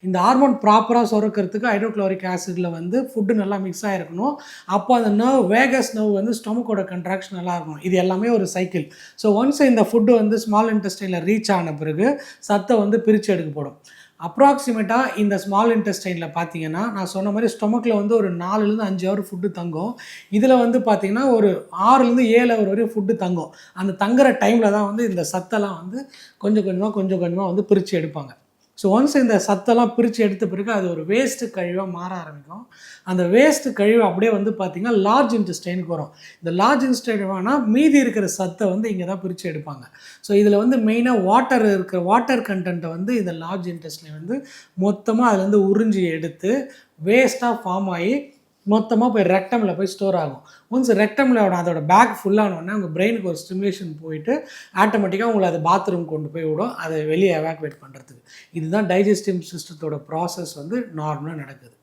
இந்த ஹார்மோன் ப்ராப்பரா சுரக்கிறதுக்கு ஹைட்ரோகுளோரிக் ஆசிட்ல வந்து ஃபுட் நல்லா மிக்ஸ் ஆயிருக்கணும். அப்போ அந்த வேகஸ் நர்வ் வந்து ஸ்டொமக்கோட கன்ட்ராக்ஷன் நல்லா இருக்கணும். இது எல்லாமே ஒரு சைக்கிள். ஸோ ஒன்ஸ் இந்த ஃபுட் வந்து ஸ்மால் இன்டெஸ்டைன்ல ரீச் ஆன பிறகு சத்த வந்து பிரிச்சு எடுக்கப்படும். அப்ராக்ஸிமேட்டா இந்த ஸ்மால் இன்டெஸ்டைன்ல பார்த்தீங்கன்னா, நான் சொன்ன மாரி ஸ்டொமக்ல வந்து ஒரு 4லிருந்து 5 ஹவர் ஃபுட் தங்கும். இதில வந்து பார்த்தீங்கன்னா, ஒரு 6லிருந்து 7 ஹவர் வரையும் ஃபுட் தங்கும். அந்த தங்குற டைம்ல தான் வந்து இந்த சத்தெல்லாம் வந்து கொஞ்சம் கொஞ்சமா வந்து பிரிச்சு எடுப்பாங்க. ஸோ ஒன்ஸ் இந்த சத்தெல்லாம் பிரித்து எடுத்த பிறகு அது ஒரு வேஸ்ட்டு கழிவா மாற ஆரம்பிக்கும். அந்த வேஸ்ட்டு கழிவு அப்படியே வந்து பார்த்தீங்கன்னா, லார்ஜ் இன்டெஸ்டைனுக்கு வரும். இந்த லார்ஜ் இன்டெஸ்டைன் வேணா மீதி இருக்கிற சத்த வந்து இங்க தான் பிரிச்சு எடுப்பாங்க. ஸோ இதில வந்து மெயினா வாட்டர் கன்டென்ட்ட வந்து இந்த லார்ஜ் இன்டெஸ்டைன் வந்து மொத்தமா அதுலேருந்து உறிஞ்சி எடுத்து, வேஸ்ட்டா ஃபார்ம் ஆயி மொத்தமா போய் ரெக்டம்ல போய் ஸ்டோர் ஆகும். ஒன்ஸ் ரெக்டம்ல அதோட பேக் ஃபுல் ஆனோனே உங்க பிரெயினுக்கு ஒரு ஸ்டிமுலேஷன் போயிட்டு, ஆட்டோமேட்டிக்கா உங்கள அது பாத்ரூம் கொண்டு போய் விடும். அத வெளிய எவாக்குவேட் பண்றதுக்கு. இதுதான் டைஜஸ்டிவ் சிஸ்டத்தோட ப்ராசஸ் வந்து நார்மலா நடக்குது.